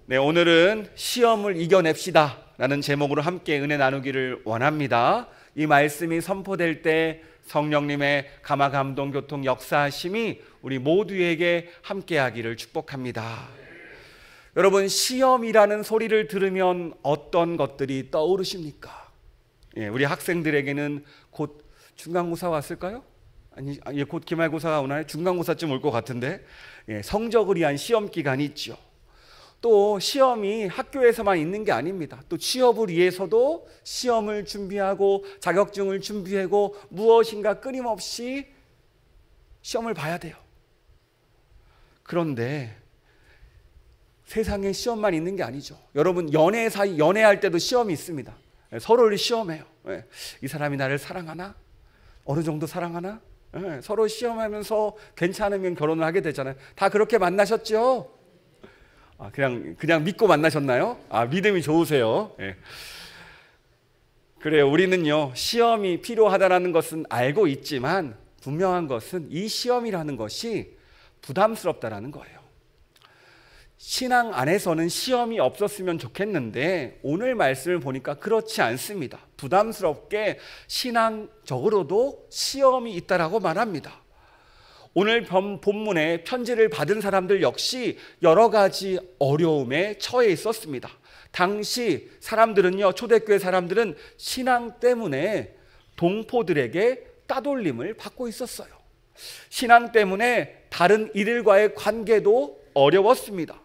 네, 오늘은 시험을 이겨냅시다 라는 제목으로 함께 은혜 나누기를 원합니다. 이 말씀이 선포될 때 성령님의 감화 감동 교통 역사하심이 우리 모두에게 함께하기를 축복합니다. 여러분, 시험이라는 소리를 들으면 어떤 것들이 떠오르십니까? 우리 학생들에게는 곧 중간고사 왔을까요? 아니, 곧 기말고사가 오나요? 중간고사쯤 올 것 같은데, 성적을 위한 시험 기간이 있죠. 또 시험이 학교에서만 있는 게 아닙니다. 또 취업을 위해서도 시험을 준비하고 자격증을 준비하고 무엇인가 끊임없이 시험을 봐야 돼요. 그런데 세상에 시험만 있는 게 아니죠. 여러분, 연애할 때도 시험이 있습니다. 서로를 시험해요. 이 사람이 나를 사랑하나? 어느 정도 사랑하나? 서로 시험하면서 괜찮으면 결혼을 하게 되잖아요. 다 그렇게 만나셨죠? 그냥 믿고 만나셨나요? 믿음이 좋으세요. 그래요. 우리는요, 시험이 필요하다는 것은 알고 있지만 분명한 것은 이 시험이라는 것이 부담스럽다라는 거예요. 신앙 안에서는 시험이 없었으면 좋겠는데 오늘 말씀을 보니까 그렇지 않습니다. 부담스럽게 신앙적으로도 시험이 있다라고 말합니다. 오늘 본문에 편지를 받은 사람들 역시 여러 가지 어려움에 처해 있었습니다. 당시 사람들은요, 초대교회 사람들은 신앙 때문에 동포들에게 따돌림을 받고 있었어요. 신앙 때문에 다른 이들과의 관계도 어려웠습니다.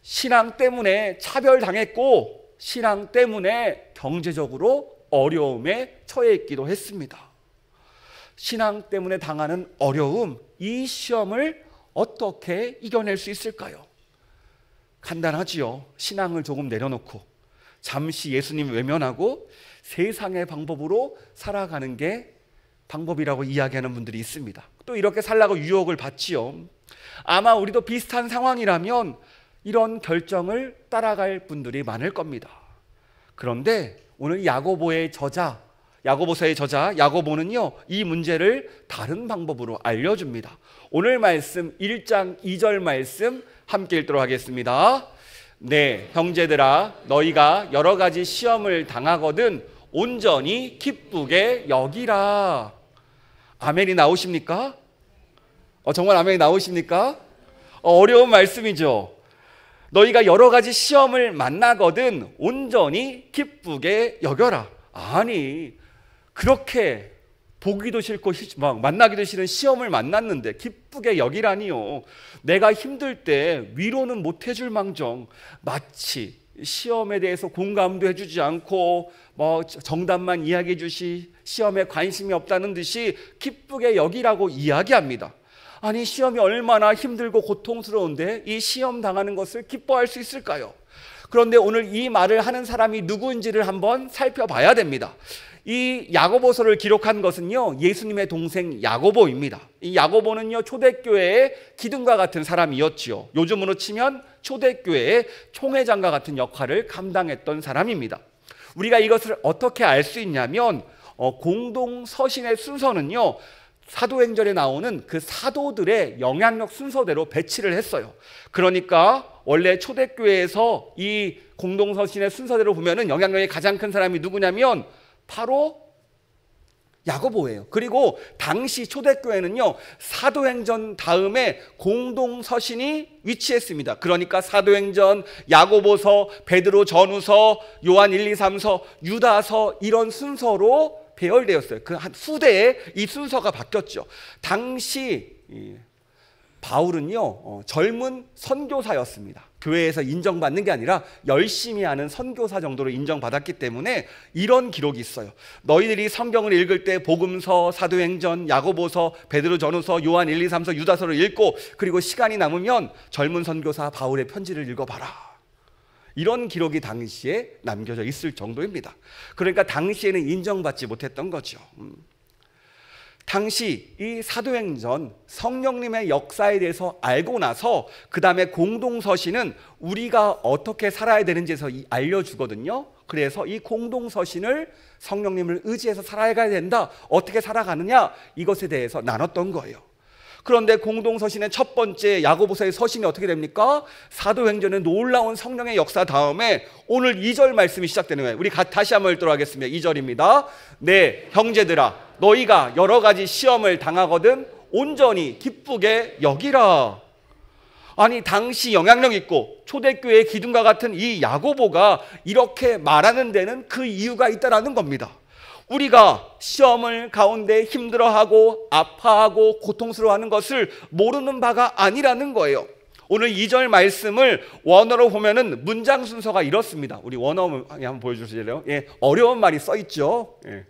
신앙 때문에 차별당했고 신앙 때문에 경제적으로 어려움에 처해 있기도 했습니다. 신앙 때문에 당하는 어려움, 이 시험을 어떻게 이겨낼 수 있을까요? 간단하지요. 신앙을 조금 내려놓고 잠시 예수님 외면하고 세상의 방법으로 살아가는 게 방법이라고 이야기하는 분들이 있습니다. 또 이렇게 살라고 유혹을 받지요. 아마 우리도 비슷한 상황이라면 이런 결정을 따라갈 분들이 많을 겁니다. 그런데 오늘 야고보서의 저자 야고보는요, 이 문제를 다른 방법으로 알려줍니다. 오늘 말씀 1장 2절 말씀 함께 읽도록 하겠습니다. 네, 형제들아, 너희가 여러 가지 시험을 당하거든 온전히 기쁘게 여기라. 아멘이 나오십니까? 정말 아멘이 나오십니까? 어려운 말씀이죠. 너희가 여러 가지 시험을 만나거든 온전히 기쁘게 여겨라. 아니, 그렇게 보기도 싫고 막 만나기도 싫은 시험을 만났는데 기쁘게 여기라니요. 내가 힘들 때 위로는 못 해줄 망정 마치 시험에 대해서 공감도 해주지 않고 정답만 이야기해 주시 시험에 관심이 없다는 듯이 기쁘게 여기라고 이야기합니다. 아니, 시험이 얼마나 힘들고 고통스러운데 이 시험 당하는 것을 기뻐할 수 있을까요? 그런데 오늘 이 말을 하는 사람이 누구인지를 한번 살펴봐야 됩니다. 이 야고보서를 기록한 것은요, 예수님의 동생 야고보입니다. 이 야고보는요, 초대교회의 기둥과 같은 사람이었지요. 요즘으로 치면 초대교회의 총회장과 같은 역할을 감당했던 사람입니다. 우리가 이것을 어떻게 알 수 있냐면 공동서신의 순서는요, 사도행전에 나오는 그 사도들의 영향력 순서대로 배치를 했어요. 그러니까 원래 초대교회에서 이 공동서신의 순서대로 보면은 영향력이 가장 큰 사람이 누구냐면 바로 야고보예요. 그리고 당시 초대교회는요, 사도행전 다음에 공동서신이 위치했습니다. 그러니까 사도행전, 야고보서, 베드로 전후서, 요한 1, 2, 3서, 유다서 이런 순서로 배열되었어요. 그 한 후대에 이 순서가 바뀌었죠. 당시 바울은요, 젊은 선교사였습니다. 교회에서 인정받는 게 아니라 열심히 하는 선교사 정도로 인정받았기 때문에 이런 기록이 있어요. 너희들이 성경을 읽을 때 복음서, 사도행전, 야고보서, 베드로 전후서, 요한 1, 2, 3서, 유다서를 읽고 그리고 시간이 남으면 젊은 선교사 바울의 편지를 읽어봐라. 이런 기록이 당시에 남겨져 있을 정도입니다. 그러니까 당시에는 인정받지 못했던 거죠. 당시 이 사도행전 성령님의 역사에 대해서 알고 나서 그 다음에 공동서신은 우리가 어떻게 살아야 되는지에서 알려주거든요. 그래서 이 공동서신을 성령님을 의지해서 살아가야 된다. 어떻게 살아가느냐, 이것에 대해서 나눴던 거예요. 그런데 공동서신의 첫 번째 야고보서의 서신이 어떻게 됩니까? 사도행전의 놀라운 성령의 역사 다음에 오늘 2절 말씀이 시작되는 거예요. 우리 다시 한번 읽도록 하겠습니다. 2절입니다. 네, 형제들아, 너희가 여러 가지 시험을 당하거든 온전히 기쁘게 여기라. 아니, 당시 영향력 있고 초대교회의 기둥과 같은 이 야고보가 이렇게 말하는 데는 그 이유가 있다라는 겁니다. 우리가 시험을 가운데 힘들어하고 아파하고 고통스러워하는 것을 모르는 바가 아니라는 거예요. 오늘 2절 말씀을 원어로 보면은 문장 순서가 이렇습니다. 우리 원어 한번 보여주실래요? 예, 어려운 말이 써 있죠. 예.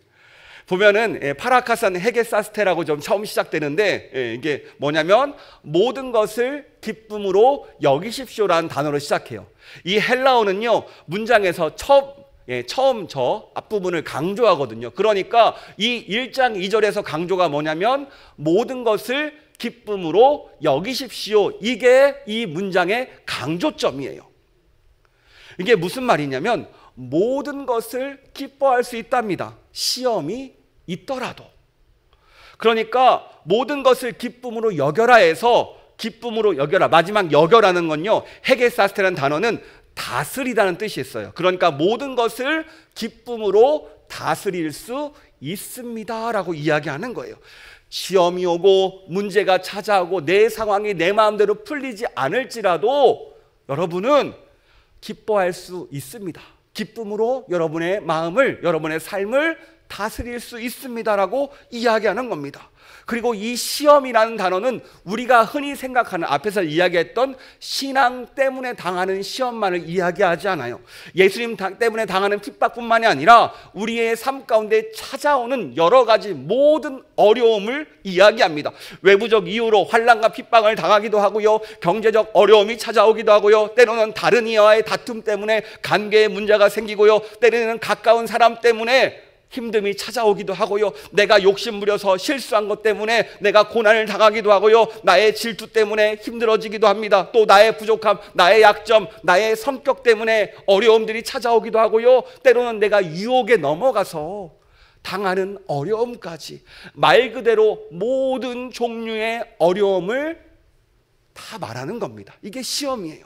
보면은 파라카산 헤게사스테라고 좀 처음 시작되는데 이게 뭐냐면 모든 것을 기쁨으로 여기십시오라는 단어로 시작해요. 이 헬라어는요 문장에서 처음 저 앞부분을 강조하거든요. 그러니까 이 1장 2절에서 강조가 뭐냐면 모든 것을 기쁨으로 여기십시오. 이게 이 문장의 강조점이에요. 이게 무슨 말이냐면 모든 것을 기뻐할 수 있답니다. 시험이 있더라도. 그러니까 모든 것을 기쁨으로 여겨라 해서 기쁨으로 여겨라. 마지막 여겨라는 건요. 헤게사스테라는 단어는 다스리다는 뜻이 있어요. 그러니까 모든 것을 기쁨으로 다스릴 수 있습니다라고 이야기하는 거예요. 시험이 오고 문제가 찾아오고 내 상황이 내 마음대로 풀리지 않을지라도 여러분은 기뻐할 수 있습니다. 기쁨으로 여러분의 마음을, 여러분의 삶을 다스릴 수 있습니다라고 이야기하는 겁니다. 그리고 이 시험이라는 단어는 우리가 흔히 생각하는 앞에서 이야기했던 신앙 때문에 당하는 시험만을 이야기하지 않아요. 예수님 때문에 당하는 핍박뿐만이 아니라 우리의 삶 가운데 찾아오는 여러 가지 모든 어려움을 이야기합니다. 외부적 이유로 환난과 핍박을 당하기도 하고요. 경제적 어려움이 찾아오기도 하고요. 때로는 다른 이와의 다툼 때문에 관계에 문제가 생기고요. 때로는 가까운 사람 때문에 힘듦이 찾아오기도 하고요. 내가 욕심부려서 실수한 것 때문에 내가 고난을 당하기도 하고요. 나의 질투 때문에 힘들어지기도 합니다. 또 나의 부족함, 나의 약점, 나의 성격 때문에 어려움들이 찾아오기도 하고요. 때로는 내가 유혹에 넘어가서 당하는 어려움까지, 말 그대로 모든 종류의 어려움을 다 말하는 겁니다. 이게 시험이에요.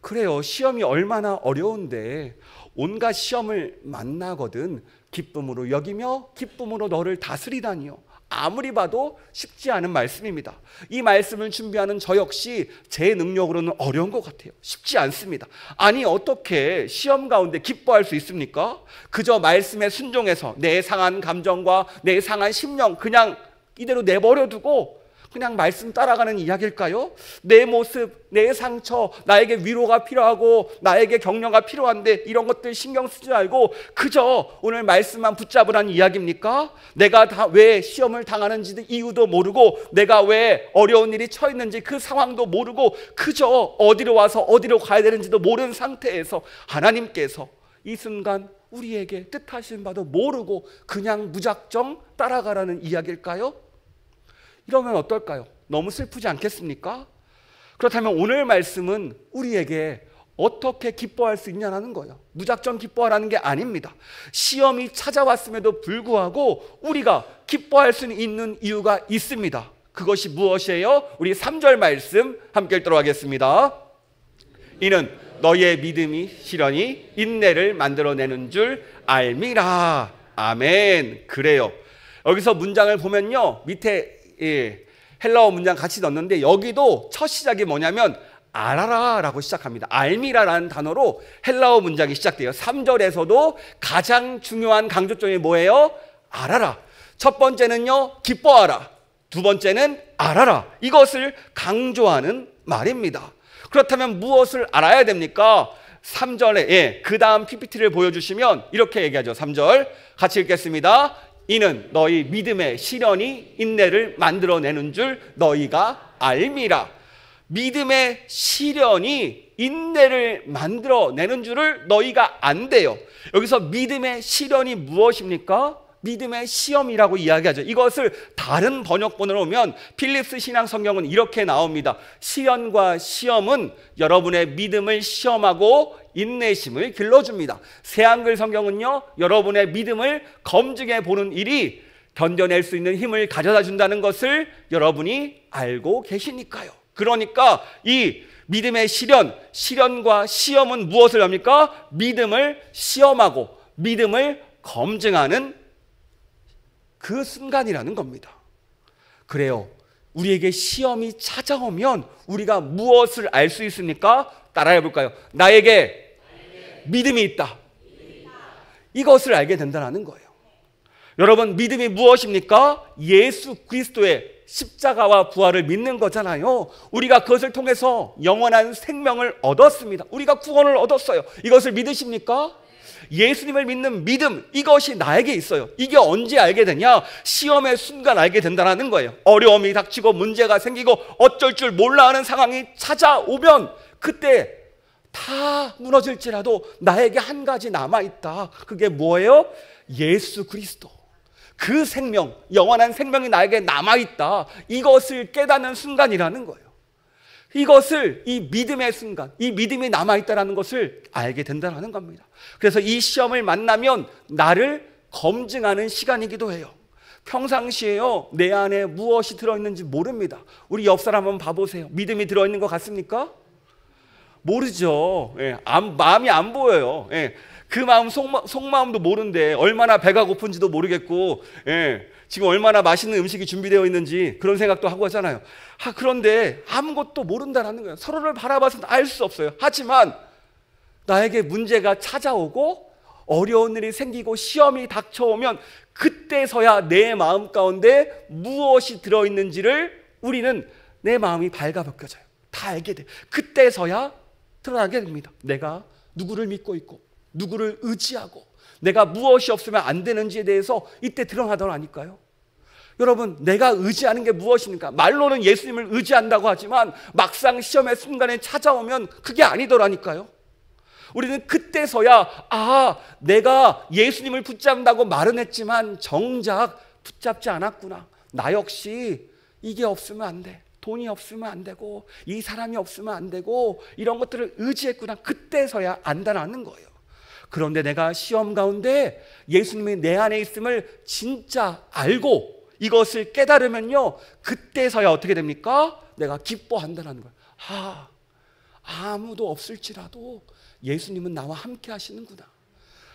그래요. 시험이 얼마나 어려운데 온갖 시험을 만나거든 기쁨으로 여기며 기쁨으로 너를 다스리다니요. 아무리 봐도 쉽지 않은 말씀입니다. 이 말씀을 준비하는 저 역시 제 능력으로는 어려운 것 같아요. 쉽지 않습니다. 아니, 어떻게 시험 가운데 기뻐할 수 있습니까? 그저 말씀에 순종해서 내 상한 감정과 내 상한 심령 그냥 이대로 내버려두고 그냥 말씀 따라가는 이야기일까요? 내 모습, 내 상처, 나에게 위로가 필요하고 나에게 격려가 필요한데 이런 것들 신경 쓰지 말고 그저 오늘 말씀만 붙잡으라는 이야기입니까? 내가 왜 시험을 당하는지 이유도 모르고 내가 왜 어려운 일이 처했는지 그 상황도 모르고 그저 어디로 와서 어디로 가야 되는지도 모르는 상태에서 하나님께서 이 순간 우리에게 뜻하신 바도 모르고 그냥 무작정 따라가라는 이야기일까요? 이러면 어떨까요? 너무 슬프지 않겠습니까? 그렇다면 오늘 말씀은 우리에게 어떻게 기뻐할 수 있냐는 거예요. 무작정 기뻐하라는 게 아닙니다. 시험이 찾아왔음에도 불구하고 우리가 기뻐할 수 있는 이유가 있습니다. 그것이 무엇이에요? 우리 3절 말씀 함께 읽도록 하겠습니다. 이는 너희의 믿음이 시련이 인내를 만들어내는 줄 알미라. 아멘. 그래요. 여기서 문장을 보면요, 밑에 헬라어 문장 같이 넣었는데 여기도 첫 시작이 뭐냐면 알아라 라고 시작합니다. 알미라라는 단어로 헬라어 문장이 시작돼요. 3절에서도 가장 중요한 강조점이 뭐예요? 알아라. 첫 번째는요, 기뻐하라. 두 번째는 알아라. 이것을 강조하는 말입니다. 그렇다면 무엇을 알아야 됩니까? 3절에 그 다음 PPT를 보여주시면 이렇게 얘기하죠. 3절 같이 읽겠습니다. 이는 너희 믿음의 시련이 인내를 만들어내는 줄 너희가 알미라. 믿음의 시련이 인내를 만들어내는 줄을 너희가 안대요. 여기서 믿음의 시련이 무엇입니까? 믿음의 시험이라고 이야기하죠. 이것을 다른 번역본으로 오면 필립스 신앙성경은 이렇게 나옵니다. 시련과 시험은 여러분의 믿음을 시험하고 인내심을 길러줍니다. 새한글 성경은요, 여러분의 믿음을 검증해 보는 일이 견뎌낼 수 있는 힘을 가져다 준다는 것을 여러분이 알고 계시니까요. 그러니까 이 믿음의 시련과 시험은 무엇을 합니까? 믿음을 시험하고 믿음을 검증하는 그 순간이라는 겁니다. 그래요. 우리에게 시험이 찾아오면 우리가 무엇을 알 수 있습니까? 따라해 볼까요? 나에게 믿음이 있다. 이것을 알게 된다는 거예요. 여러분, 믿음이 무엇입니까? 예수 그리스도의 십자가와 부활을 믿는 거잖아요. 우리가 그것을 통해서 영원한 생명을 얻었습니다. 우리가 구원을 얻었어요. 이것을 믿으십니까? 예수님을 믿는 믿음, 이것이 나에게 있어요. 이게 언제 알게 되냐? 시험의 순간 알게 된다는 거예요. 어려움이 닥치고 문제가 생기고 어쩔 줄 몰라 하는 상황이 찾아오면 그때 다 무너질지라도 나에게 한 가지 남아있다. 그게 뭐예요? 예수 그리스도. 그 생명, 영원한 생명이 나에게 남아있다. 이것을 깨닫는 순간이라는 거예요. 이것을, 이 믿음의 순간, 이 믿음이 남아있다는 것을 알게 된다는 겁니다. 그래서 이 시험을 만나면 나를 검증하는 시간이기도 해요. 평상시에요, 내 안에 무엇이 들어있는지 모릅니다. 우리 옆 사람 한번 봐보세요. 믿음이 들어있는 것 같습니까? 모르죠. 예, 마음이 안 보여요. 예, 그 마음 속마음도 모르는데 얼마나 배가 고픈지도 모르겠고, 예, 지금 얼마나 맛있는 음식이 준비되어 있는지 그런 생각도 하고 하잖아요. 그런데 아무것도 모른다는 거예요. 서로를 바라봐서는 알 수 없어요. 하지만 나에게 문제가 찾아오고 어려운 일이 생기고 시험이 닥쳐오면 그때서야 내 마음 가운데 무엇이 들어있는지를 우리는 내 마음이 발가벗겨져요. 다 알게 돼. 그때서야 드러나게 됩니다. 내가 누구를 믿고 있고 누구를 의지하고 내가 무엇이 없으면 안 되는지에 대해서 이때 드러나더라니까요. 여러분, 내가 의지하는 게 무엇입니까? 말로는 예수님을 의지한다고 하지만 막상 시험의 순간에 찾아오면 그게 아니더라니까요. 우리는 그때서야 내가 예수님을 붙잡는다고 말은 했지만 정작 붙잡지 않았구나. 나 역시 이게 없으면 안 돼. 돈이 없으면 안 되고 이 사람이 없으면 안 되고 이런 것들을 의지했구나. 그때서야 안다라는 거예요. 그런데 내가 시험 가운데 예수님이 내 안에 있음을 진짜 알고 이것을 깨달으면요, 그때서야 어떻게 됩니까? 내가 기뻐한다는 거예요. 아무도 없을지라도 예수님은 나와 함께 하시는구나.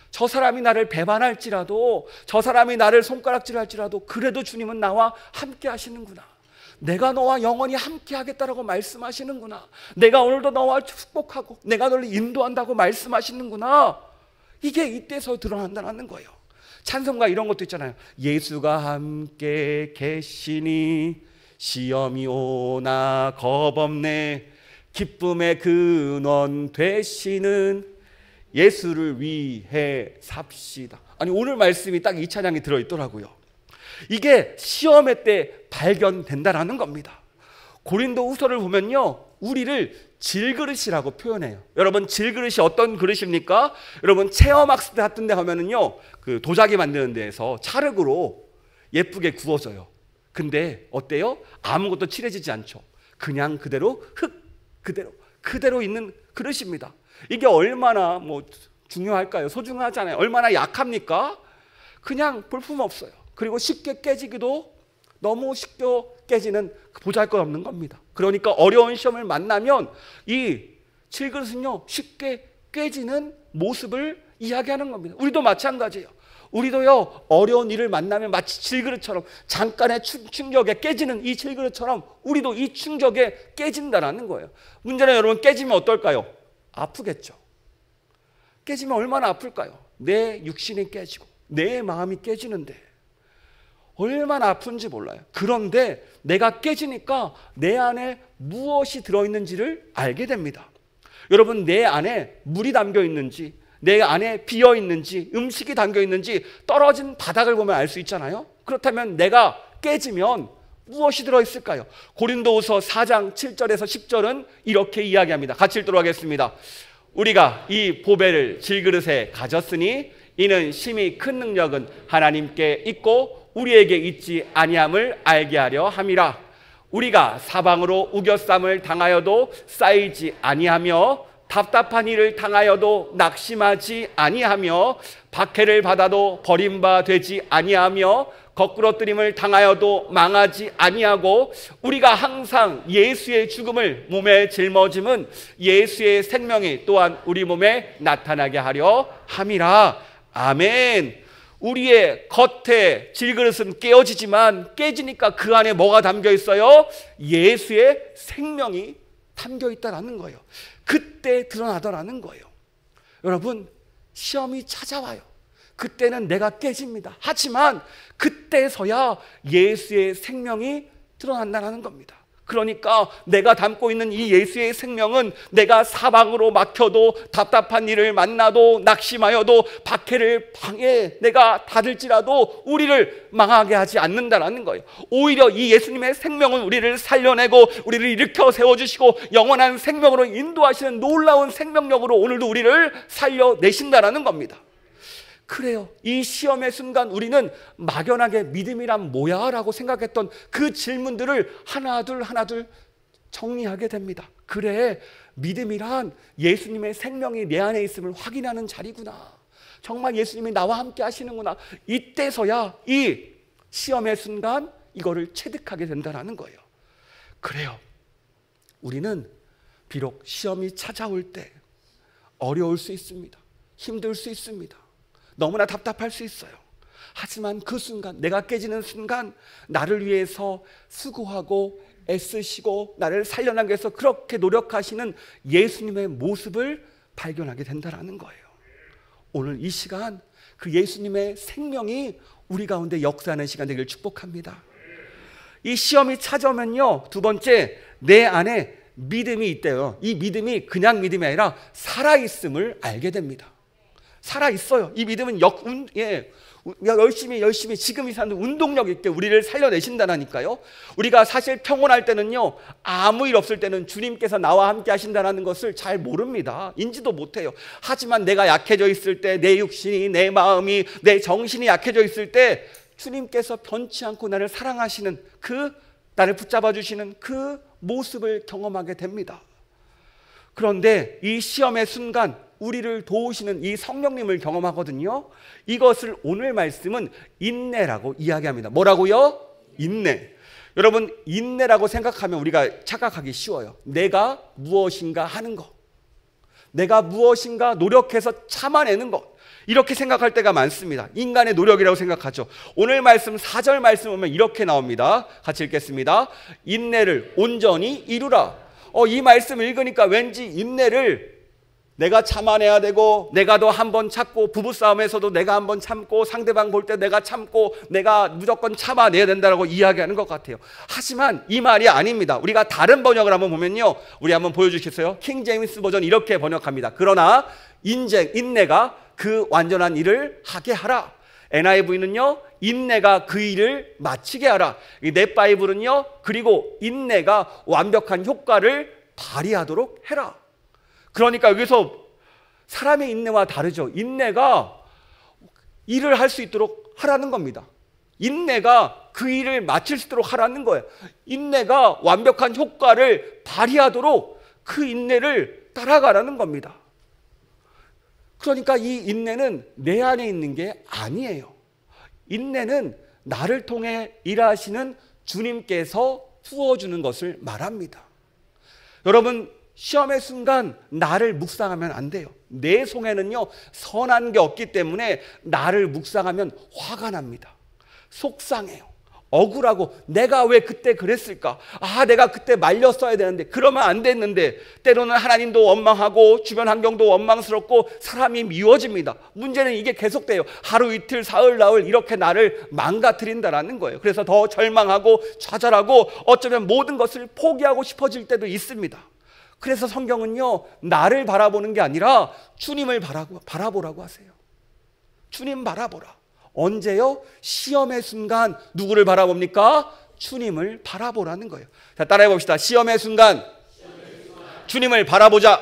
저 사람이 나를 배반할지라도, 저 사람이 나를 손가락질할지라도 그래도 주님은 나와 함께 하시는구나. 내가 너와 영원히 함께 하겠다라고 말씀하시는구나. 내가 오늘도 너와 축복하고 내가 너를 인도한다고 말씀하시는구나. 이게 이때서 드러난다는 거예요. 찬송가 이런 것도 있잖아요. 예수가 함께 계시니 시험이 오나 겁없네. 기쁨의 근원 되시는 예수를 위해 삽시다. 아니, 오늘 말씀이 딱 이 찬양이 들어있더라고요. 이게 시험의 때 발견된다라는 겁니다. 고린도후서를 보면요, 우리를 질그릇이라고 표현해요. 여러분, 질그릇이 어떤 그릇입니까? 여러분, 체험학습 같은 데 가면은요, 그 도자기 만드는 데에서 찰흙으로 예쁘게 구워져요. 근데 어때요? 아무것도 칠해지지 않죠. 그냥 그대로 흙 그대로 있는 그릇입니다. 이게 얼마나 중요할까요? 소중하잖아요. 얼마나 약합니까? 그냥 볼품없어요. 그리고 쉽게 깨지기도, 너무 쉽게 깨지는 보잘것없는 겁니다. 그러니까 어려운 시험을 만나면 이 질그릇은요, 쉽게 깨지는 모습을 이야기하는 겁니다. 우리도 마찬가지예요. 우리도요, 어려운 일을 만나면 마치 질그릇처럼 잠깐의 충격에 깨지는 이 질그릇처럼 우리도 이 충격에 깨진다라는 거예요. 문제는 여러분, 깨지면 어떨까요? 아프겠죠. 깨지면 얼마나 아플까요? 내 육신이 깨지고 내 마음이 깨지는데 얼마나 아픈지 몰라요. 그런데 내가 깨지니까 내 안에 무엇이 들어있는지를 알게 됩니다. 여러분, 내 안에 물이 담겨 있는지, 내 안에 비어 있는지, 음식이 담겨 있는지 떨어진 바닥을 보면 알 수 있잖아요. 그렇다면 내가 깨지면 무엇이 들어있을까요? 고린도후서 4장 7절에서 10절은 이렇게 이야기합니다. 같이 읽도록 하겠습니다. 우리가 이 보배를 질그릇에 가졌으니 이는 심히 큰 능력은 하나님께 있고 우리에게 있지 아니함을 알게 하려 함이라. 우리가 사방으로 우겨쌈을 당하여도 쌓이지 아니하며 답답한 일을 당하여도 낙심하지 아니하며 박해를 받아도 버림바 되지 아니하며 거꾸러뜨림을 당하여도 망하지 아니하고 우리가 항상 예수의 죽음을 몸에 짊어짐은 예수의 생명이 또한 우리 몸에 나타나게 하려 함이라. 아멘. 우리의 겉에 질그릇은 깨어지지만 깨지니까 그 안에 뭐가 담겨 있어요? 예수의 생명이 담겨 있다라는 거예요. 그때 드러나더라는 거예요. 여러분, 시험이 찾아와요. 그때는 내가 깨집니다. 하지만 그때서야 예수의 생명이 드러난다는 겁니다. 그러니까 내가 담고 있는 이 예수의 생명은 내가 사방으로 막혀도 답답한 일을 만나도 낙심하여도 박해를 방에 내가 닫을지라도 우리를 망하게 하지 않는다는 거예요. 오히려 이 예수님의 생명은 우리를 살려내고 우리를 일으켜 세워주시고 영원한 생명으로 인도하시는 놀라운 생명력으로 오늘도 우리를 살려내신다는 겁니다. 그래요. 이 시험의 순간 우리는 막연하게 믿음이란 뭐야? 라고 생각했던 그 질문들을 하나둘 정리하게 됩니다. 그래, 믿음이란 예수님의 생명이 내 안에 있음을 확인하는 자리구나. 정말 예수님이 나와 함께 하시는구나. 이때서야 이 시험의 순간 이거를 체득하게 된다는 거예요. 그래요. 우리는 비록 시험이 찾아올 때 어려울 수 있습니다. 힘들 수 있습니다. 너무나 답답할 수 있어요. 하지만 그 순간, 내가 깨지는 순간 나를 위해서 수고하고 애쓰시고 나를 살려나가기 위해서 그렇게 노력하시는 예수님의 모습을 발견하게 된다는 거예요. 오늘 이 시간 그 예수님의 생명이 우리 가운데 역사하는 시간 되기를 축복합니다. 이 시험이 찾아오면요, 두 번째, 내 안에 믿음이 있대요. 이 믿음이 그냥 믿음이 아니라 살아있음을 알게 됩니다. 살아있어요. 이 믿음은 열심히 지금 이 사람도 운동력 있게 우리를 살려내신다니까요. 우리가 사실 평온할 때는요, 아무 일 없을 때는 주님께서 나와 함께 하신다는 것을 잘 모릅니다. 인지도 못해요. 하지만 내가 약해져 있을 때, 내 육신이, 내 마음이, 내 정신이 약해져 있을 때 주님께서 변치 않고 나를 사랑하시는 나를 붙잡아 주시는 그 모습을 경험하게 됩니다. 그런데 이 시험의 순간 우리를 도우시는 이 성령님을 경험하거든요. 이것을 오늘 말씀은 인내라고 이야기합니다. 뭐라고요? 인내. 여러분, 인내라고 생각하면 우리가 착각하기 쉬워요. 내가 무엇인가 하는 것, 내가 무엇인가 노력해서 참아내는 것, 이렇게 생각할 때가 많습니다. 인간의 노력이라고 생각하죠. 오늘 말씀 4절 말씀 보면 이렇게 나옵니다. 같이 읽겠습니다. 인내를 온전히 이루라. 이 말씀 읽으니까 왠지 인내를 내가 참아내야 되고, 내가 더 한 번 참고, 부부싸움에서도 내가 한 번 참고, 상대방 볼 때 내가 참고, 내가 무조건 참아내야 된다고 이야기하는 것 같아요. 하지만 이 말이 아닙니다. 우리가 다른 번역을 한번 보면요, 우리 한번 보여주시겠어요? 킹 제임스 버전 이렇게 번역합니다. 그러나 인내가 그 완전한 일을 하게 하라. NIV는요, 인내가 그 일을 마치게 하라. 이 넷바이블은요, 그리고 인내가 완벽한 효과를 발휘하도록 해라. 그러니까 여기서 사람의 인내와 다르죠. 인내가 일을 할 수 있도록 하라는 겁니다. 인내가 그 일을 마칠 수 있도록 하라는 거예요. 인내가 완벽한 효과를 발휘하도록 그 인내를 따라가라는 겁니다. 그러니까 이 인내는 내 안에 있는 게 아니에요. 인내는 나를 통해 일하시는 주님께서 부어주는 것을 말합니다. 여러분, 시험의 순간 나를 묵상하면 안 돼요. 내 속에는요, 선한 게 없기 때문에 나를 묵상하면 화가 납니다. 속상해요. 억울하고, 내가 왜 그때 그랬을까? 내가 그때 말렸어야 되는데, 그러면 안 됐는데, 때로는 하나님도 원망하고 주변 환경도 원망스럽고 사람이 미워집니다. 문제는 이게 계속돼요. 하루 이틀 사흘 나흘 이렇게 나를 망가뜨린다라는 거예요. 그래서 더 절망하고 좌절하고 어쩌면 모든 것을 포기하고 싶어질 때도 있습니다. 그래서 성경은요, 나를 바라보는 게 아니라 주님을 바라보라고 하세요. 주님 바라보라. 언제요? 시험의 순간 누구를 바라봅니까? 주님을 바라보라는 거예요. 자, 따라해 봅시다. 시험의 순간 주님을 바라보자.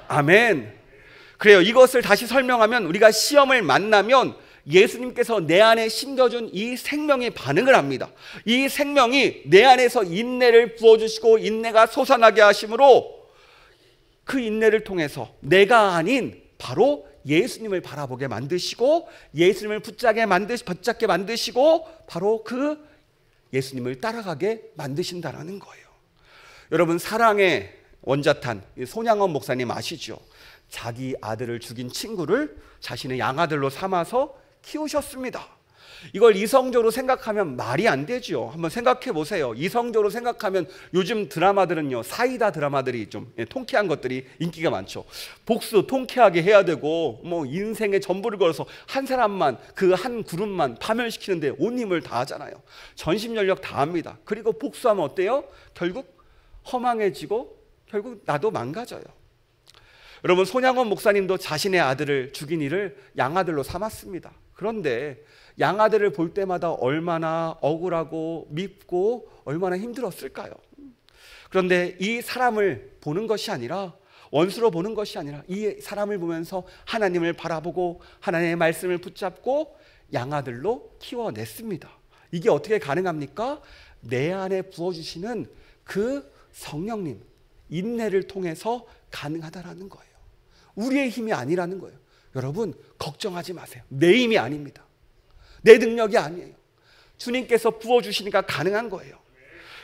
아멘. 그래요. 이것을 다시 설명하면 우리가 시험을 만나면 예수님께서 내 안에 심겨준 이 생명이 반응을 합니다. 이 생명이 내 안에서 인내를 부어주시고 인내가 솟아나게 하심으로 그 인내를 통해서 내가 아닌 바로 예수님을 바라보게 만드시고 예수님을 붙잡게 만드시고 바로 그 예수님을 따라가게 만드신다라는 거예요. 여러분, 사랑의 원자탄 손양원 목사님 아시죠? 자기 아들을 죽인 친구를 자신의 양아들로 삼아서 키우셨습니다. 이걸 이성적으로 생각하면 말이 안 되죠. 한번 생각해 보세요. 이성적으로 생각하면 요즘 드라마들은요, 사이다 드라마들이 좀 통쾌한 것들이 인기가 많죠. 복수 통쾌하게 해야 되고 뭐 인생의 전부를 걸어서 한 사람만, 그 한 그룹만 파멸시키는데 온 힘을 다하잖아요. 전심전력 다합니다. 그리고 복수하면 어때요? 결국 허망해지고 결국 나도 망가져요. 여러분, 손양원 목사님도 자신의 아들을 죽인 일을 양아들로 삼았습니다. 그런데 양아들을 볼 때마다 얼마나 억울하고 밉고 얼마나 힘들었을까요? 그런데 이 사람을 보는 것이 아니라, 원수로 보는 것이 아니라 이 사람을 보면서 하나님을 바라보고 하나님의 말씀을 붙잡고 양아들로 키워냈습니다. 이게 어떻게 가능합니까? 내 안에 부어주시는 그 성령님, 인내를 통해서 가능하다라는 거예요. 우리의 힘이 아니라는 거예요. 여러분, 걱정하지 마세요. 내 힘이 아닙니다. 내 능력이 아니에요. 주님께서 부어주시니까 가능한 거예요.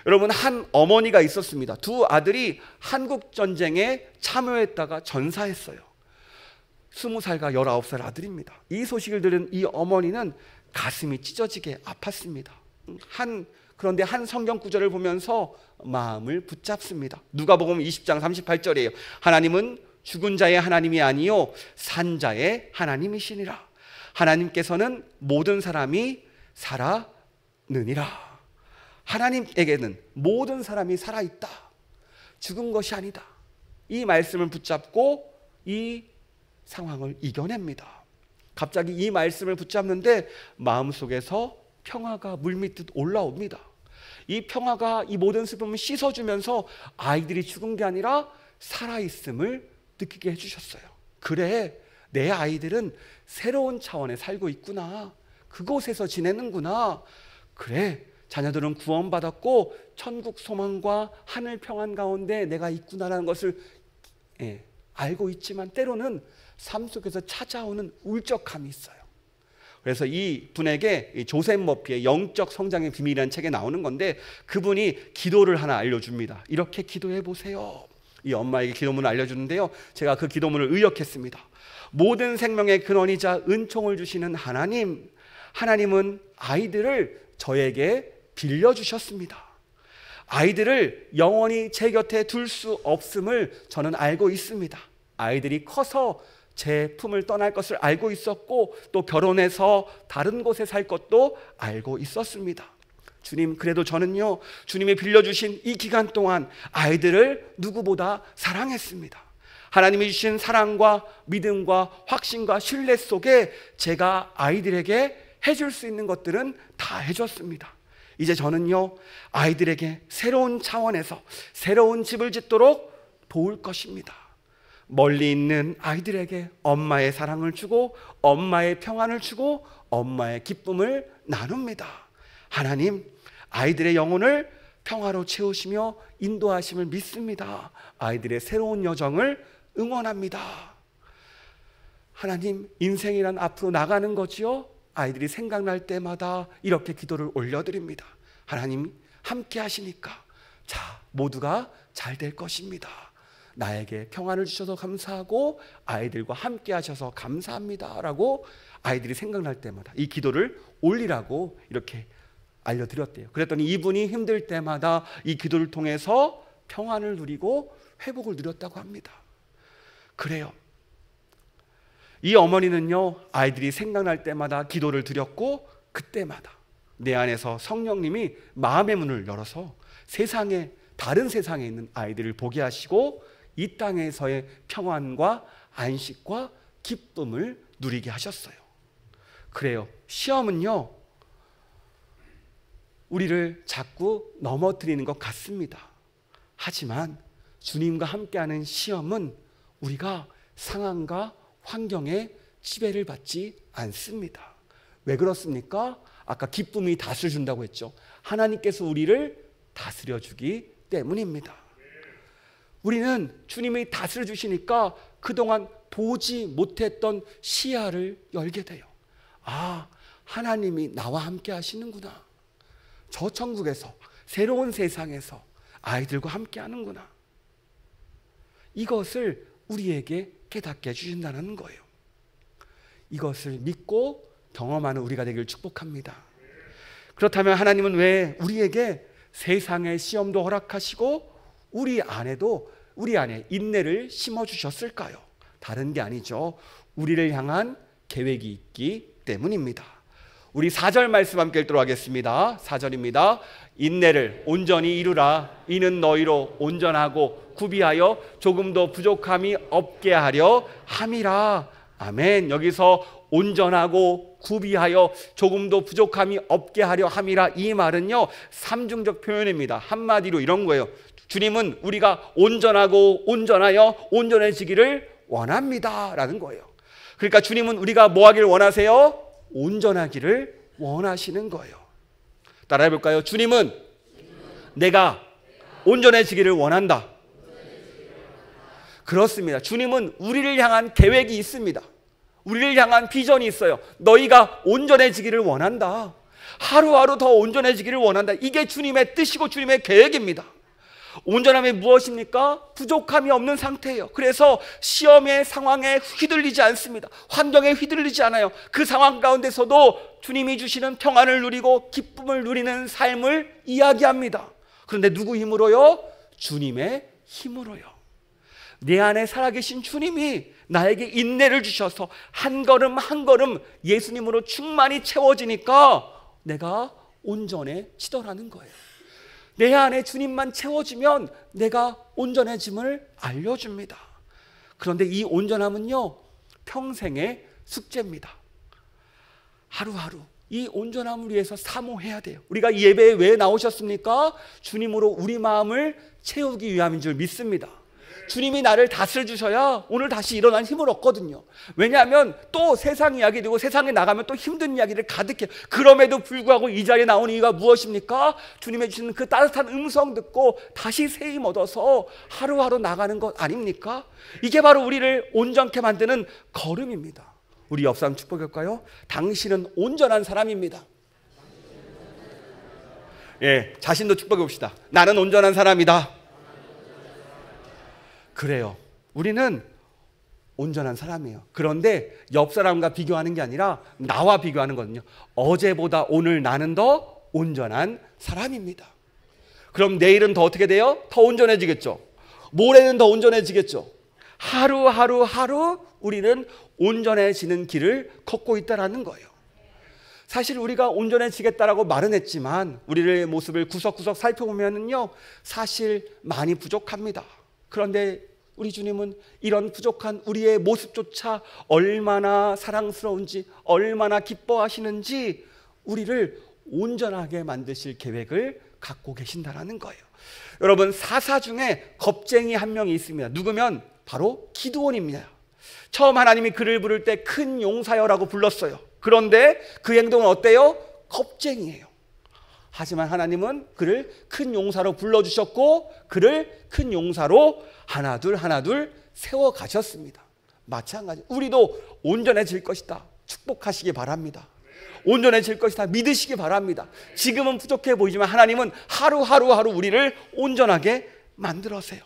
여러분, 한 어머니가 있었습니다. 두 아들이 한국전쟁에 참여했다가 전사했어요. 20살과 19살 아들입니다. 이 소식을 들은 이 어머니는 가슴이 찢어지게 아팠습니다. 그런데 한 성경 구절을 보면서 마음을 붙잡습니다. 누가복음 20장 38절이에요. 하나님은 죽은 자의 하나님이 아니요 산 자의 하나님이시니라. 하나님께서는 모든 사람이 살아느니라. 하나님에게는 모든 사람이 살아있다. 죽은 것이 아니다. 이 말씀을 붙잡고 이 상황을 이겨냅니다. 갑자기 이 말씀을 붙잡는데 마음속에서 평화가 물밀듯 올라옵니다. 이 평화가 이 모든 슬픔을 씻어주면서 아이들이 죽은 게 아니라 살아있음을 느끼게 해주셨어요. 그래, 내 아이들은 새로운 차원에 살고 있구나. 그곳에서 지내는구나. 그래, 자녀들은 구원받았고 천국 소망과 하늘 평안 가운데 내가 있구나라는 것을 알고 있지만 때로는 삶 속에서 찾아오는 울적함이 있어요. 그래서 이 분에게 조셉 머피의 영적 성장의 비밀이라는 책에 나오는 건데, 그분이 기도를 하나 알려줍니다. 이렇게 기도해 보세요. 이 엄마에게 기도문을 알려주는데요, 제가 그 기도문을 의역했습니다. 모든 생명의 근원이자 은총을 주시는 하나님, 하나님은 아이들을 저에게 빌려주셨습니다. 아이들을 영원히 제 곁에 둘 수 없음을 저는 알고 있습니다. 아이들이 커서 제 품을 떠날 것을 알고 있었고 또 결혼해서 다른 곳에 살 것도 알고 있었습니다. 주님, 그래도 저는요, 주님이 빌려주신 이 기간 동안 아이들을 누구보다 사랑했습니다. 하나님이 주신 사랑과 믿음과 확신과 신뢰 속에 제가 아이들에게 해줄 수 있는 것들은 다 해줬습니다. 이제 저는요, 아이들에게 새로운 차원에서 새로운 집을 짓도록 도울 것입니다. 멀리 있는 아이들에게 엄마의 사랑을 주고 엄마의 평안을 주고 엄마의 기쁨을 나눕니다. 하나님, 아이들의 영혼을 평화로 채우시며 인도하심을 믿습니다. 아이들의 새로운 여정을 응원합니다. 하나님, 인생이란 앞으로 나가는 거지요. 아이들이 생각날 때마다 이렇게 기도를 올려드립니다. 하나님 함께 하시니까 자, 모두가 잘 될 것입니다. 나에게 평안을 주셔서 감사하고 아이들과 함께 하셔서 감사합니다 라고 아이들이 생각날 때마다 이 기도를 올리라고 이렇게 알려드렸대요. 그랬더니 이분이 힘들 때마다 이 기도를 통해서 평안을 누리고 회복을 누렸다고 합니다. 그래요. 이 어머니는요, 아이들이 생각날 때마다 기도를 드렸고 그때마다 내 안에서 성령님이 마음의 문을 열어서 다른 세상에 있는 아이들을 보게 하시고 이 땅에서의 평안과 안식과 기쁨을 누리게 하셨어요. 그래요. 시험은요, 우리를 자꾸 넘어뜨리는 것 같습니다. 하지만 주님과 함께하는 시험은 우리가 상황과 환경에 지배를 받지 않습니다. 왜 그렇습니까? 아까 기쁨이 다스려준다고 했죠. 하나님께서 우리를 다스려주기 때문입니다. 우리는 주님이 다스려주시니까 그동안 보지 못했던 시야를 열게 돼요. 아, 하나님이 나와 함께 하시는구나. 저 천국에서, 새로운 세상에서 아이들과 함께 하는구나. 이것을 우리에게 깨닫게 해주신다는 거예요. 이것을 믿고 경험하는 우리가 되기를 축복합니다. 그렇다면 하나님은 왜 우리에게 세상의 시험도 허락하시고 우리 안에 인내를 심어주셨을까요? 다른 게 아니죠. 우리를 향한 계획이 있기 때문입니다. 우리 4절 말씀 함께 읽도록 하겠습니다. 4절입니다. 인내를 온전히 이루라. 이는 너희로 온전하고 구비하여 조금도 부족함이 없게 하려 함이라. 아멘. 여기서 온전하고 구비하여 조금도 부족함이 없게 하려 함이라, 이 말은요 삼중적 표현입니다. 한마디로 이런 거예요. 주님은 우리가 온전하고 온전하여 온전해지기를 원합니다 라는 거예요. 그러니까 주님은 우리가 뭐 하기를 원하세요? 온전하기를 원하시는 거예요. 따라해 볼까요? 주님은 내가 온전해지기를 원한다. 그렇습니다. 주님은 우리를 향한 계획이 있습니다. 우리를 향한 비전이 있어요. 너희가 온전해지기를 원한다. 하루하루 더 온전해지기를 원한다. 이게 주님의 뜻이고 주님의 계획입니다. 온전함이 무엇입니까? 부족함이 없는 상태예요. 그래서 시험의 상황에 휘둘리지 않습니다. 환경에 휘둘리지 않아요. 그 상황 가운데서도 주님이 주시는 평안을 누리고 기쁨을 누리는 삶을 이야기합니다. 그런데 누구 힘으로요? 주님의 힘으로요. 내 안에 살아계신 주님이 나에게 인내를 주셔서 한 걸음 한 걸음 예수님으로 충만히 채워지니까 내가 온전해지더라는 거예요. 내 안에 주님만 채워지면 내가 온전해짐을 알려줍니다. 그런데 이 온전함은요 평생의 숙제입니다. 하루하루 이 온전함을 위해서 사모해야 돼요. 우리가 이 예배에 왜 나오셨습니까? 주님으로 우리 마음을 채우기 위함인 줄 믿습니다. 주님이 나를 다스려주셔야 오늘 다시 일어난 힘을 얻거든요. 왜냐하면 또 세상 이야기 되고 세상에 나가면 또 힘든 이야기를 가득해요. 그럼에도 불구하고 이 자리에 나온 이유가 무엇입니까? 주님의 주시는 그 따뜻한 음성 듣고 다시 새 힘 얻어서 하루하루 나가는 것 아닙니까? 이게 바로 우리를 온전케 만드는 걸음입니다. 우리 옆 사람 축복할까요? 당신은 온전한 사람입니다. 예, 자신도 축복해 봅시다. 나는 온전한 사람이다. 그래요. 우리는 온전한 사람이에요. 그런데 옆 사람과 비교하는 게 아니라 나와 비교하는 거거든요. 어제보다 오늘 나는 더 온전한 사람입니다. 그럼 내일은 더 어떻게 돼요? 더 온전해지겠죠. 모레는 더 온전해지겠죠. 하루 우리는 온전해지는 길을 걷고 있다는 거예요. 사실 우리가 온전해지겠다라고 말은 했지만 우리의 모습을 구석구석 살펴보면요 사실 많이 부족합니다. 그런데 우리 주님은 이런 부족한 우리의 모습조차 얼마나 사랑스러운지 얼마나 기뻐하시는지 우리를 온전하게 만드실 계획을 갖고 계신다는 거예요. 여러분 사사 중에 겁쟁이 한 명이 있습니다. 누구면 바로 기드온입니다. 처음 하나님이 그를 부를 때 큰 용사여라고 불렀어요. 그런데 그 행동은 어때요? 겁쟁이에요. 하지만 하나님은 그를 큰 용사로 불러주셨고 그를 큰 용사로 하나둘 세워가셨습니다. 마찬가지 우리도 온전해질 것이다 축복하시기 바랍니다. 온전해질 것이다 믿으시기 바랍니다. 지금은 부족해 보이지만 하나님은 하루 우리를 온전하게 만들어세요.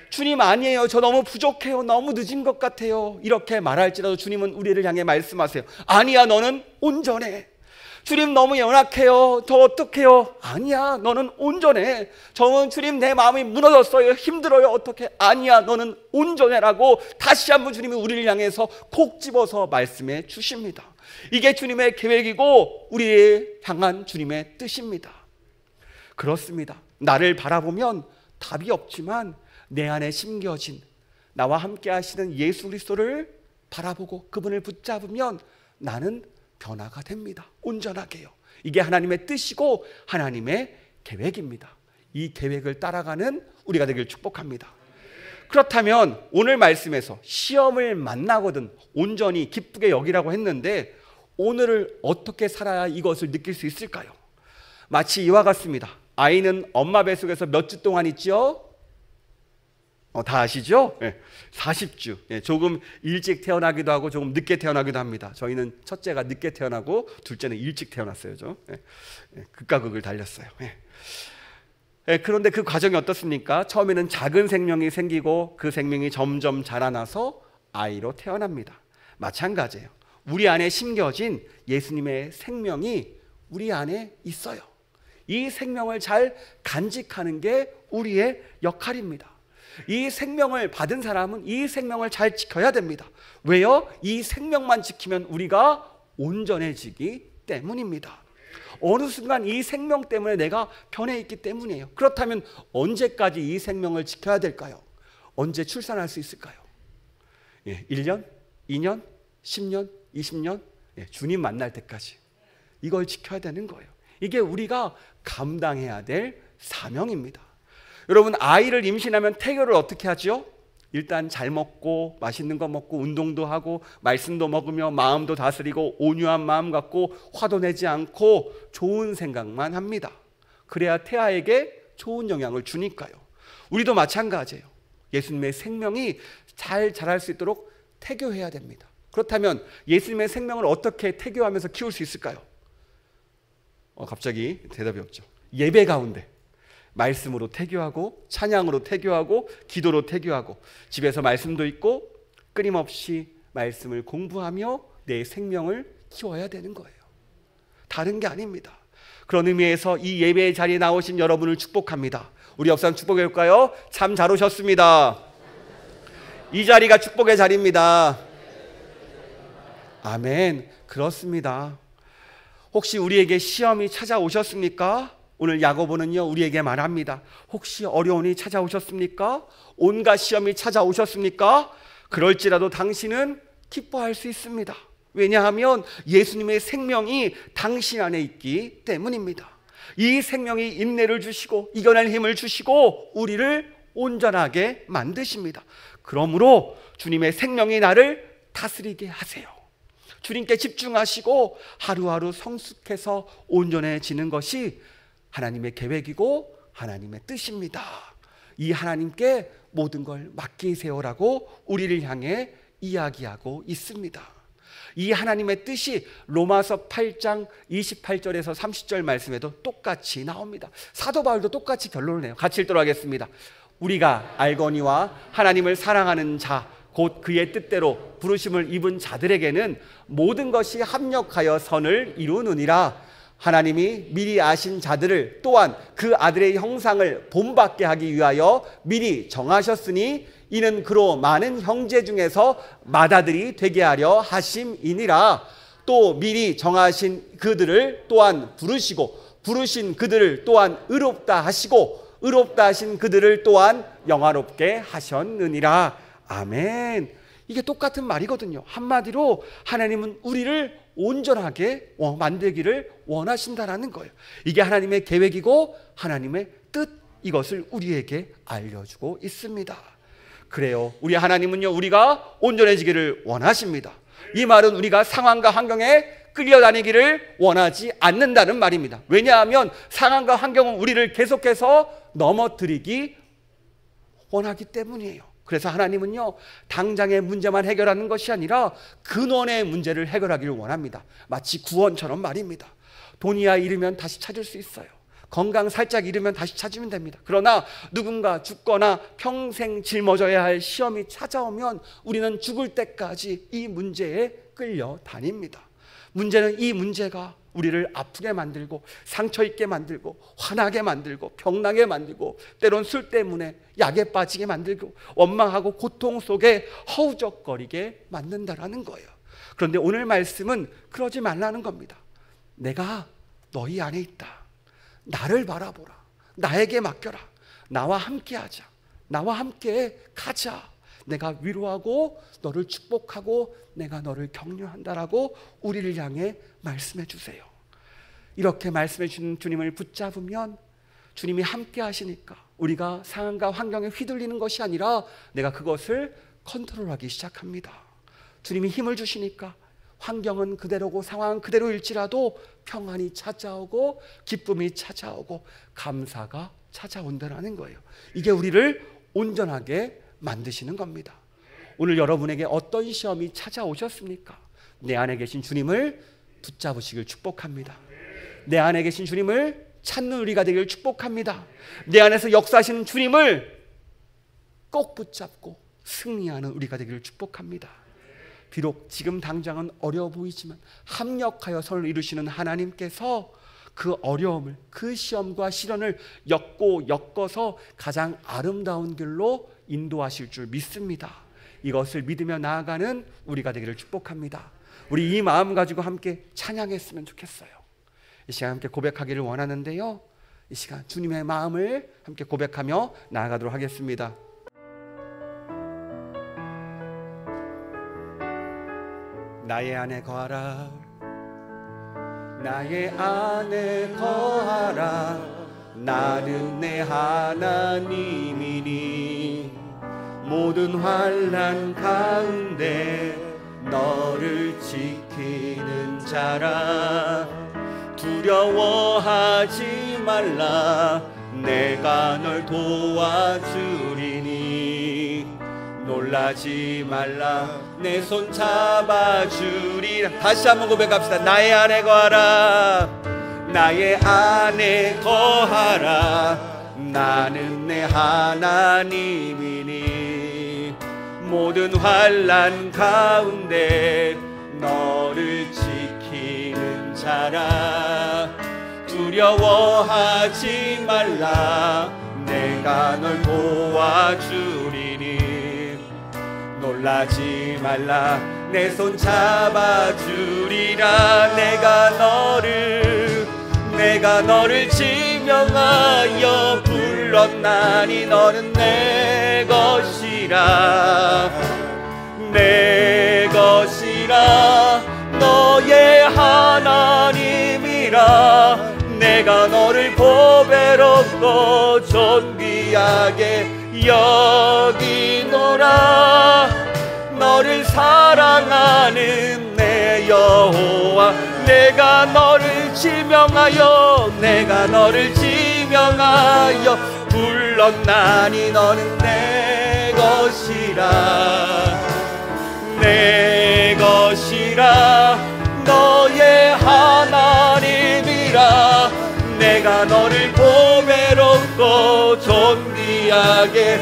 주님 아니에요. 저 너무 부족해요. 너무 늦은 것 같아요. 이렇게 말할지라도 주님은 우리를 향해 말씀하세요. 아니야 너는 온전해. 주님 너무 연약해요. 저 어떡해요? 아니야 너는 온전해. 저는 주님 내 마음이 무너졌어요. 힘들어요. 어떡해? 아니야 너는 온전해라고 다시 한번 주님이 우리를 향해서 콕 집어서 말씀해 주십니다. 이게 주님의 계획이고 우리를 향한 주님의 뜻입니다. 그렇습니다. 나를 바라보면 답이 없지만 내 안에 심겨진 나와 함께 하시는 예수 그리스도를 바라보고 그분을 붙잡으면 나는 변화가 됩니다. 온전하게요. 이게 하나님의 뜻이고 하나님의 계획입니다. 이 계획을 따라가는 우리가 되길 축복합니다. 그렇다면 오늘 말씀에서 시험을 만나거든 온전히 기쁘게 여기라고 했는데 오늘을 어떻게 살아야 이것을 느낄 수 있을까요? 마치 이와 같습니다. 아이는 엄마 뱃속에서 몇 주 동안 있죠? 다 아시죠? 40주. 조금 일찍 태어나기도 하고 조금 늦게 태어나기도 합니다. 저희는 첫째가 늦게 태어나고 둘째는 일찍 태어났어요. 극과 극을 달렸어요. 그런데 그 과정이 어떻습니까? 처음에는 작은 생명이 생기고 그 생명이 점점 자라나서 아이로 태어납니다. 마찬가지예요. 우리 안에 심겨진 예수님의 생명이 우리 안에 있어요. 이 생명을 잘 간직하는 게 우리의 역할입니다. 이 생명을 받은 사람은 이 생명을 잘 지켜야 됩니다. 왜요? 이 생명만 지키면 우리가 온전해지기 때문입니다. 어느 순간 이 생명 때문에 내가 변해 있기 때문이에요. 그렇다면 언제까지 이 생명을 지켜야 될까요? 언제 출산할 수 있을까요? 1년, 2년, 10년, 20년, 주님 만날 때까지 이걸 지켜야 되는 거예요. 이게 우리가 감당해야 될 사명입니다. 여러분, 아이를 임신하면 태교를 어떻게 하죠? 일단 잘 먹고 맛있는 거 먹고 운동도 하고 말씀도 먹으며 마음도 다스리고 온유한 마음 갖고 화도 내지 않고 좋은 생각만 합니다. 그래야 태아에게 좋은 영향을 주니까요. 우리도 마찬가지예요. 예수님의 생명이 잘 자랄 수 있도록 태교해야 됩니다. 그렇다면 예수님의 생명을 어떻게 태교하면서 키울 수 있을까요? 갑자기 대답이 없죠. 예배 가운데 말씀으로 태교하고 찬양으로 태교하고 기도로 태교하고 집에서 말씀도 읽고 끊임없이 말씀을 공부하며 내 생명을 키워야 되는 거예요. 다른 게 아닙니다. 그런 의미에서 이 예배의 자리에 나오신 여러분을 축복합니다. 우리 옆 사람 축복해 볼까요? 참 잘 오셨습니다. 이 자리가 축복의 자리입니다. 아멘. 그렇습니다. 혹시 우리에게 시험이 찾아오셨습니까? 오늘 야고보는요 우리에게 말합니다. 혹시 어려움이 찾아오셨습니까? 온갖 시험이 찾아오셨습니까? 그럴지라도 당신은 기뻐할 수 있습니다. 왜냐하면 예수님의 생명이 당신 안에 있기 때문입니다. 이 생명이 인내를 주시고 이겨낼 힘을 주시고 우리를 온전하게 만드십니다. 그러므로 주님의 생명이 나를 다스리게 하세요. 주님께 집중하시고 하루하루 성숙해서 온전해지는 것이 하나님의 계획이고 하나님의 뜻입니다. 이 하나님께 모든 걸 맡기세요라고 우리를 향해 이야기하고 있습니다. 이 하나님의 뜻이 로마서 8장 28절에서 30절 말씀에도 똑같이 나옵니다. 사도 바울도 똑같이 결론을 내요. 같이 읽도록 하겠습니다. 우리가 알거니와 하나님을 사랑하는 자 곧 그의 뜻대로 부르심을 입은 자들에게는 모든 것이 합력하여 선을 이루느니라. 하나님이 미리 아신 자들을 또한 그 아들의 형상을 본받게 하기 위하여 미리 정하셨으니 이는 그로 많은 형제 중에서 맏아들이 되게 하려 하심이니라. 또 미리 정하신 그들을 또한 부르시고 부르신 그들을 또한 의롭다 하시고 의롭다 하신 그들을 또한 영화롭게 하셨느니라. 아멘. 이게 똑같은 말이거든요. 한마디로 하나님은 우리를 온전하게 만들기를 원하신다라는 거예요. 이게 하나님의 계획이고 하나님의 뜻, 이것을 우리에게 알려주고 있습니다. 그래요. 우리 하나님은요 우리가 온전해지기를 원하십니다. 이 말은 우리가 상황과 환경에 끌려다니기를 원하지 않는다는 말입니다. 왜냐하면 상황과 환경은 우리를 계속해서 넘어뜨리기 원하기 때문이에요. 그래서 하나님은요 당장의 문제만 해결하는 것이 아니라 근원의 문제를 해결하기를 원합니다. 마치 구원처럼 말입니다. 돈이야 잃으면 다시 찾을 수 있어요. 건강 살짝 잃으면 다시 찾으면 됩니다. 그러나 누군가 죽거나 평생 짊어져야 할 시험이 찾아오면 우리는 죽을 때까지 이 문제에 끌려다닙니다. 문제는 이 문제가 우리를 아프게 만들고 상처 있게 만들고 화나게 만들고 병나게 만들고 때론 술 때문에 약에 빠지게 만들고 원망하고 고통 속에 허우적거리게 만든다라는 거예요. 그런데 오늘 말씀은 그러지 말라는 겁니다. 내가 너희 안에 있다. 나를 바라보라. 나에게 맡겨라. 나와 함께 하자. 나와 함께 가자. 내가 위로하고 너를 축복하고 내가 너를 격려한다라고 우리를 향해 말씀해 주세요. 이렇게 말씀해 주는 주님을 붙잡으면 주님이 함께 하시니까 우리가 상황과 환경에 휘둘리는 것이 아니라 내가 그것을 컨트롤하기 시작합니다. 주님이 힘을 주시니까 환경은 그대로고 상황은 그대로일지라도 평안이 찾아오고 기쁨이 찾아오고 감사가 찾아온다는 거예요. 이게 우리를 온전하게 만드시는 겁니다. 오늘 여러분에게 어떤 시험이 찾아오셨습니까? 내 안에 계신 주님을 붙잡으시길 축복합니다. 내 안에 계신 주님을 찾는 우리가 되기를 축복합니다. 내 안에서 역사하시는 주님을 꼭 붙잡고 승리하는 우리가 되기를 축복합니다. 비록 지금 당장은 어려워 보이지만 합력하여 선을 이루시는 하나님께서 그 어려움을, 그 시험과 시련을 엮어서 가장 아름다운 길로 인도하실 줄 믿습니다. 이것을 믿으며 나아가는 우리가 되기를 축복합니다. 우리 이 마음 가지고 함께 찬양했으면 좋겠어요. 이 시간 함께 고백하기를 원하는데요, 이 시간 주님의 마음을 함께 고백하며 나아가도록 하겠습니다. 나의 안에 거하라, 나의 안에 거하라. 나는 내 하나님이니 모든 환난 가운데 너를 지키는 자라. 두려워하지 말라, 내가 널 도와주리니. 놀라지 말라, 내 손 잡아주리라. 다시 한번 고백합시다. 나의 안에 거하라, 나의 안에 거하라. 나는 내 하나님이니 모든 환난 가운데 너를 지키는 자라. 두려워하지 말라, 내가 널 도와주리니. 놀라지 말라, 내 손 잡아주리라. 내가 너를 지명하여 불렀나니 너는 내 것이라. 내 것이라, 너의 하나님이라. 내가 너를 보배롭고 존귀하게 여기노라. 너를 사랑하는 내 여호와, 내가 너를 지명하여 불렀나니 너는 내 것이라. 내 것이라, 너의 하나님이라. 내가 너를 보배롭고 존귀하게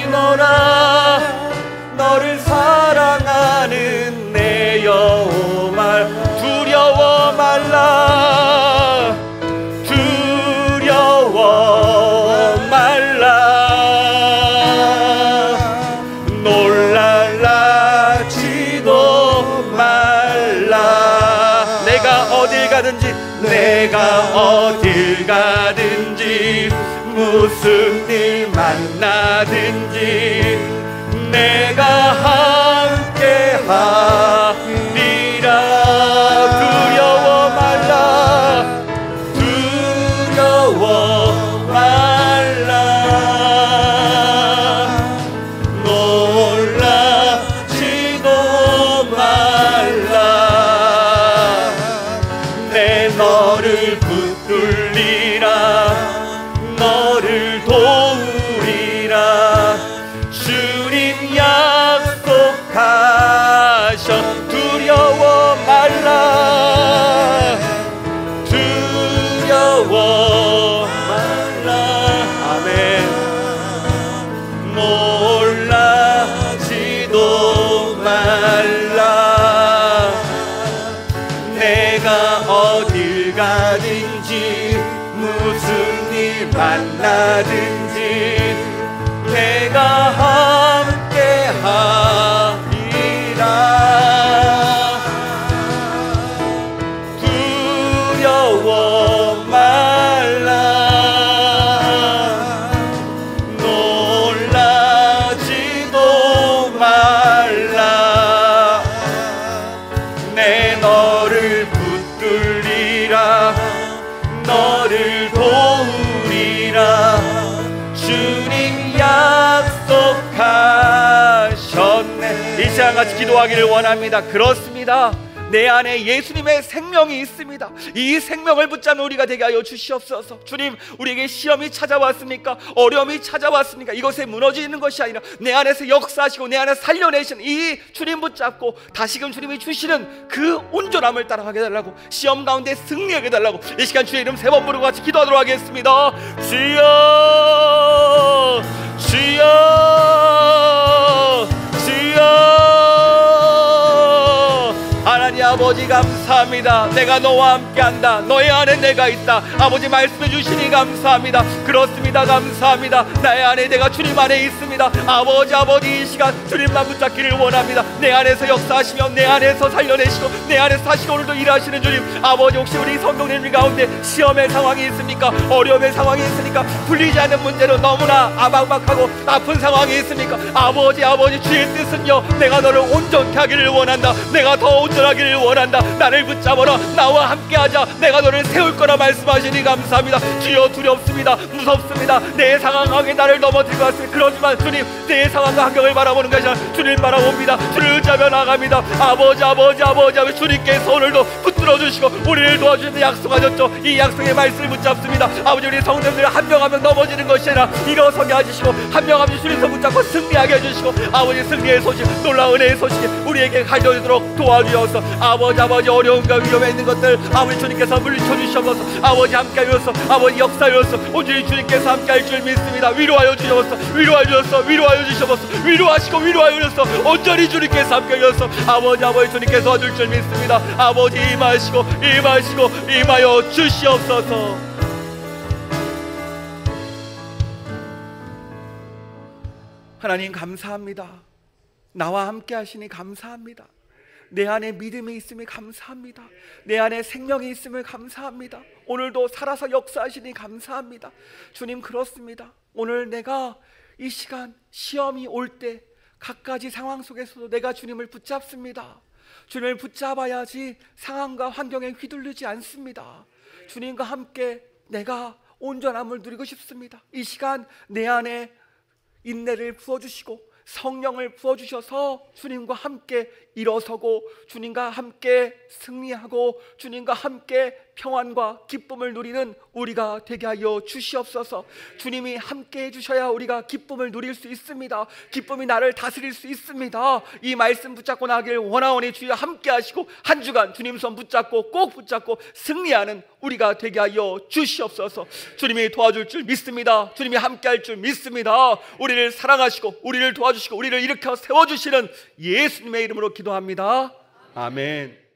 여기노라. 너를 사랑하는 내 여호와, 두려워 말라, 두려워 말라. 놀랄라지도 말라. 내가 어딜 가든지 무슨 일 만나든지 내가 함께 하리라. 두려워 말라, 두려워 말라. 놀라지도 말라. 내 너를 붙들리라, 너를 도우리라. 주님 약속하셔. 두려워 말라, 두려워 말라. 아멘. 놀라지도 말라. 내가 어딜 가든지 무슨 일 만나든지 내가 함께 하리라. 두려워 말라, 놀라지도 말라. 내 너를 붙들리라, 너를 도우리라. 주님 약속하셨네. 이 시간 같이 기도하기를 원합니다. 그렇습니다. 내 안에 예수님의 생명이 있습니다. 이 생명을 붙잡는 우리가 되게 하여 주시옵소서. 주님, 우리에게 시험이 찾아왔습니까? 어려움이 찾아왔습니까? 이것에 무너지는 것이 아니라 내 안에서 역사하시고 내 안에 살려내시는 이 주님 붙잡고 다시금 주님이 주시는 그 온전함을 따라가게 해달라고, 시험 가운데 승리하게 해달라고 이 시간 주의 이름 3번 부르고 같이 기도하도록 하겠습니다. 주여, 주여, 주여. 하나님 아버지 감사합니다. 내가 너와 함께한다. 너의 안에 내가 있다. 아버지 말씀해 주시니 감사합니다. 그렇습니다. 감사합니다. 나의 안에 내가 주님 안에 있습니다. 아버지 이 시간 주님만 붙잡기를 원합니다. 내 안에서 역사하시며 내 안에서 살려내시고 내 안에서 사시고 오늘도 일하시는 주님, 아버지 혹시 우리 성도님 가운데 시험의 상황이 있습니까? 어려움의 상황이 있습니까? 풀리지 않는 문제로 너무나 아박박하고 아픈 상황이 있습니까? 아버지 주의 뜻은요, 내가 너를 온전케 하기를 원한다. 내가 더 온전하기를 원한다. 나를 붙잡아라. 나와 함께하자. 내가 너를 세울 거라 말씀하시니 감사합니다. 주여, 두렵습니다. 무섭습니다. 내 상황에 나를 넘어뜨릴 것 같습니다. 그렇지만 주님, 내 상황과 환경을 바라보는 것이 아니라 주님 바라봅니다. 주를 의지하며 나갑니다. 아버지 주님께서 오늘도 붙들어 주시고 우리를 도와주시는 약속하셨죠. 이 약속의 말씀을 붙잡습니다. 아버지, 우리 성도님들 한 명 한 명 넘어지는 것이 아니라 일어서게 해주시고 한 명 한 명 주님서 붙잡고 승리하게 해주시고 아버지, 승리의 소식, 놀라운 은혜의 소식이 우리에게 가져오도록 도와주셔서 아버지 어려움과 위험에 있는 것들 아버지 주님께서 물리쳐주셔서 아버지 함께하여서 아버지 역사하여서 온전히 주님께서 함께할 줄 믿습니다. 위로하여 주셔서 위로하여 주셔서 위로하여 주셔서 온전히 주님께서 함께하여서 아버지 주님께서 도와줄 줄 믿습니다. 아버지 임하여 주시옵소서. 하나님 감사합니다. 나와 함께 하시니 감사합니다. 내 안에 믿음이 있음을 감사합니다. 내 안에 생명이 있음을 감사합니다. 오늘도 살아서 역사하시니 감사합니다. 주님, 그렇습니다. 오늘 내가 이 시간 시험이 올 때 갖가지 상황 속에서도 내가 주님을 붙잡습니다. 주님을 붙잡아야지 상황과 환경에 휘둘리지 않습니다. 주님과 함께 내가 온전함을 누리고 싶습니다. 이 시간 내 안에 인내를 부어주시고 성령을 부어주셔서 주님과 함께 일어서고 주님과 함께 승리하고 주님과 함께 평안과 기쁨을 누리는 우리가 되게 하여 주시옵소서. 주님이 함께 해주셔야 우리가 기쁨을 누릴 수 있습니다. 기쁨이 나를 다스릴 수 있습니다. 이 말씀 붙잡고 나가길 원하오니 주여 함께 하시고 한 주간 주님 손 붙잡고 꼭 붙잡고 승리하는 우리가 되게 하여 주시옵소서. 주님이 도와줄 줄 믿습니다. 주님이 함께 할 줄 믿습니다. 우리를 사랑하시고 우리를 도와주시고 우리를 일으켜 세워주시는 예수님의 이름으로 기도합니다. 아멘.